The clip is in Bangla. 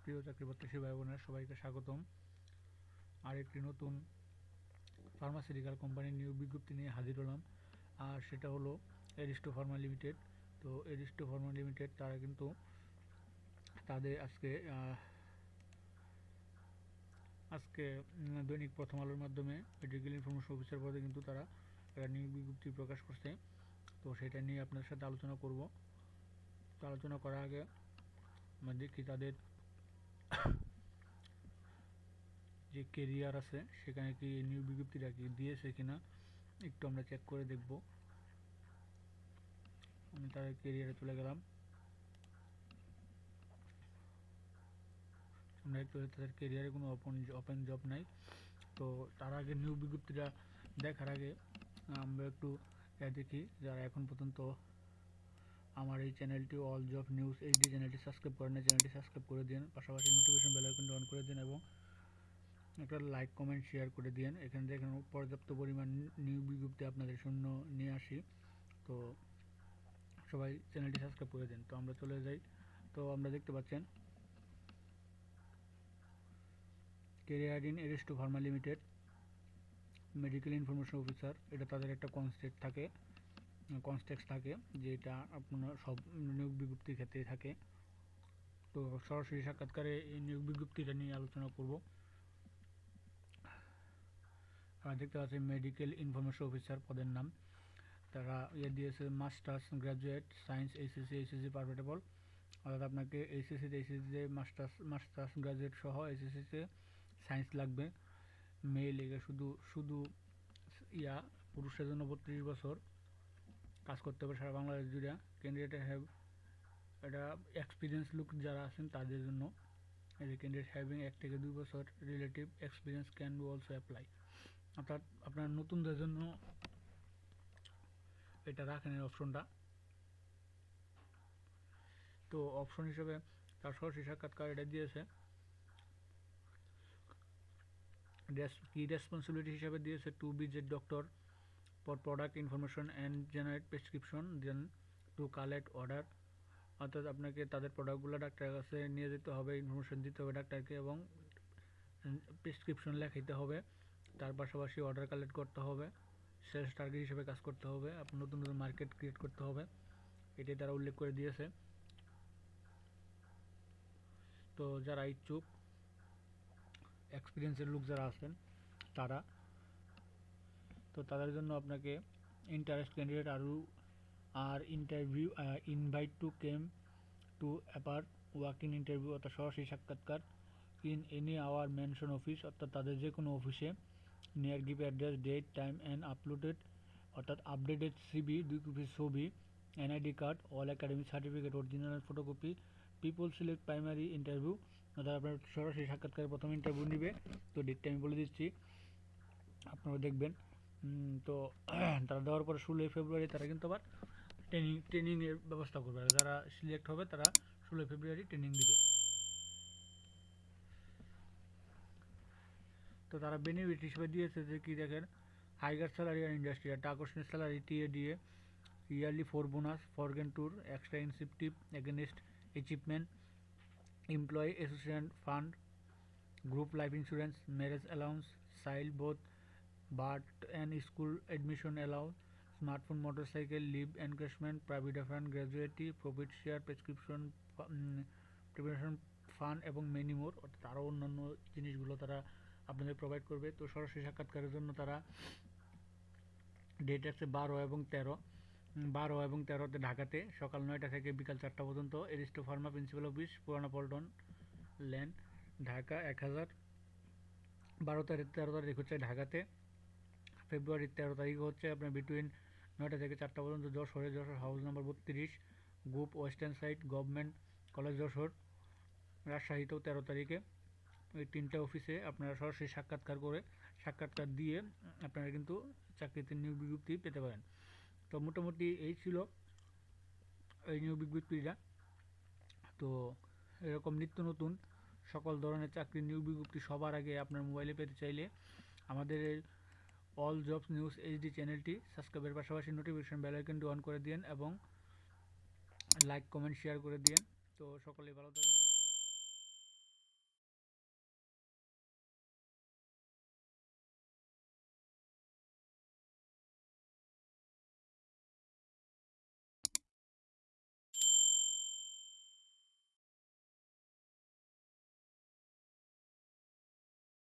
প্রিয় চাকরি প্রত্যাশী ভাই বোনেরা, সবাইকে স্বাগতম। আরেকটি নতুন ফার্মাসিউটিক্যাল কোম্পানির নিয়োগ বিজ্ঞপ্তি নিয়ে হাজির হলাম, আর সেটা হলো এরিস্টো ফার্মা লিমিটেড। তো এরিস্টো ফার্মা লিমিটেড তারা কিন্তু তাদের আজকে দৈনিক প্রথম আলোর মাধ্যমে মেডিকেল ইনফরমেশন অফিসার পদে কিন্তু তারা একটা নিয়োগ বিজ্ঞপ্তি প্রকাশ করছে। তো সেটা নিয়ে আপনার সাথে আলোচনা করব। তো আলোচনা করার আগে আমরা দেখি তাদের যে কেরিয়ার আছে সেখানে কি নিয়োগ বিজ্ঞপ্তিটা কি দিয়েছে কিনা একটু আমরা চেক করে দেখব। আমি তাদের কেরিয়ারে চলে গেলাম। আমরা একটু তাদের কেরিয়ারে কোনো ওপেন জব নাই। তো তার আগে নিয়োগ বিজ্ঞপ্তিটা দেখার আগে আমরা একটু দেখি, যারা এখন পর্যন্ত আমার এই চ্যানেলটি অল জব নিউজ এইচডি চ্যানেলটি সাবস্ক্রাইব করেন না, চ্যানেলটি সাবস্ক্রাইব করে দিন, পাশাপাশি নোটিফিকেশন বেল আইকনটি অন করে দিন এবং একটা লাইক কমেন্ট শেয়ার করে দিন। এখানে দেখেন পর্যাপ্ত পরিমাণ নিয়োগ বিজ্ঞপ্তি আপনাদের জন্য নিয়ে আসি। তো সবাই চ্যানেলটি সাবস্ক্রাইব করে দিন। তো আমরা চলে যাই। তো আমরা দেখতে পাচ্ছেন career in Aristo Pharma limited medical information officer, এটা তাদের একটা কনস্টেক্স থাকে যে এটা আপনার সব নিয়োগ বিজ্ঞপ্তির ক্ষেত্রেই থাকে। তো সরাসরি সাক্ষাৎকারে এই নিয়োগ বিজ্ঞপ্তিটা নিয়ে আলোচনা করব। দেখতে পাচ্ছি মেডিকেল ইনফরমেশন অফিসার পদের নাম, তারা দিয়েছে মাস্টার্স গ্র্যাজুয়েট সায়েন্স এইচএসসি পারফেক্টেবল, অর্থাৎ আপনাকে এইচএসসিতে মাস্টার্স গ্র্যাজুয়েট সহ এইচএসসিতে সায়েন্স লাগবে। মেল এগে শুধু শুধু পুরুষের জন্য 32 বছর কাজ করতে হবে সারা বাংলাদেশ জুড়ে। ক্যান্ডিডেট হ্যাভ এটা এক্সপিরিয়েন্স লুক যারা আছেন তাদের জন্য, এই যে ক্যান্ডিডেট হ্যাভিং 1 থেকে 2 বছর relative experience can be also apply, অর্থাৎ আপনার নতুনদের জন্য এটা রাখেন এই অপশনটা। তো অপশন হিসেবে তার সরাসরি সাক্ষাৎকার এটা দিয়েছে, কি রেসপন্সিবিলিটি হিসেবে দিয়েছে টু বি যে doctor for product information and generate prescription then to collect order, অর্থাৎ আপনাকে তাদের প্রোডাক্টগুলো ডাক্তারের কাছে নিয়ে যেতে হবে, ইনফরমেশন দিতে হবে ডাক্তারকে এবং প্রেসক্রিপশন লেখাইতে হবে। তার পাশাপাশি অর্ডার কালেক্ট করতে হবে, সেলস টার্গেট হিসেবে কাজ করতে হবে, আপনার নতুন নতুন মার্কেট ক্রিয়েট করতে হবে, এটাই তারা উল্লেখ করে দিয়েছে। তো যারা ইচ্ছুক এক্সপিরিয়েন্সের লোক যারা আছেন তারা, তো তাদের জন্য আপনাকে ইন্টারেস্ট ক্যান্ডিডেট আর interview invite to came to appear walk in interview, অর্থাৎ সরাসরি সাক্ষাৎকার in any our mention office, অর্থাৎ তাদের যে কোনো অফিসে near give address date time and uploaded, অর্থাৎ আপডেটেড সিবি 2 কপি ছবি, NID card, all academic certificate original photocopy, people select primary interview, অর্থাৎ আপনার সরাসরি সাক্ষাৎকারে প্রথম ইন্টারভিউ নেবে। তো ডেটটা আমি বলে দিচ্ছি, আপনারা দেখবেন। তো তারা দেওয়ার পরে 16 ফেব্রুয়ারি তারা কিন্তু আবার ট্রেনিংয়ের ব্যবস্থা করবে, আর যারা সিলেক্ট হবে তারা 16 ফেব্রুয়ারি ট্রেনিং দিবে। তো তারা বেনিফিট হিসেবে দিয়েছে যে কি দেখেন, হাইগার স্যালারি আর ইন্ডাস্ট্রি, একটা আকর্ষণীয় salary TA DA, yearly 4 bonus, foreign tour, extra incentive against achievement, employee association fund, group life insurance, marriage allowance, child both birth and school admission allowance, smartphone, motorcycle, leave encashment, private fund, gratuity, profit share, preparation fund এবং মেনি মোর, অর্থাৎ আরও অন্যান্য জিনিসগুলো তারা আপনাদের প্রোভাইড করবে। তো সরাসরি সাক্ষাৎকারের জন্য তারা ডেট আছে 12 এবং 13তে ঢাকাতে সকাল 9টা থেকে বিকাল 4টা পর্যন্ত, এরিস্টো ফার্মা প্রিন্সিপাল অফিস, পুরানা পল্টন লেন, ঢাকা 1000। 13 তারিখ হচ্ছে ঢাকাতে, ফেব্রুয়ারির 13 তারিখ হচ্ছে আপনার বিটুইন 9টা থেকে 4টা পর্যন্ত Jessore house number 32, group western side government college Jessore. রাজশাহীতেও 13 তারিখে, ওই 3টা অফিসে আপনারা সরাসরি সাক্ষাৎকার দিয়ে আপনারা কিন্তু চাকরিতে নিয়োগ বিজ্ঞপ্তি পেতে পারেন। তো মোটামুটি এই ছিল এই নিয়োগ বিজ্ঞপ্তিটা। তো এরকম নিত্য নতুন সকল ধরনের চাকরির নিয়োগ বিজ্ঞপ্তি সবার আগে আপনার মোবাইলে পেতে চাইলে আমাদের এই অল জবস নিউজ এইচডি চ্যানেলটি সাবস্ক্রাইবের পাশাপাশি নোটিফিকেশন বেল আইকনটি অন করে দিন এবং লাইক কমেন্ট শেয়ার করে দিন। তো সকলেই ভালো থাকেন।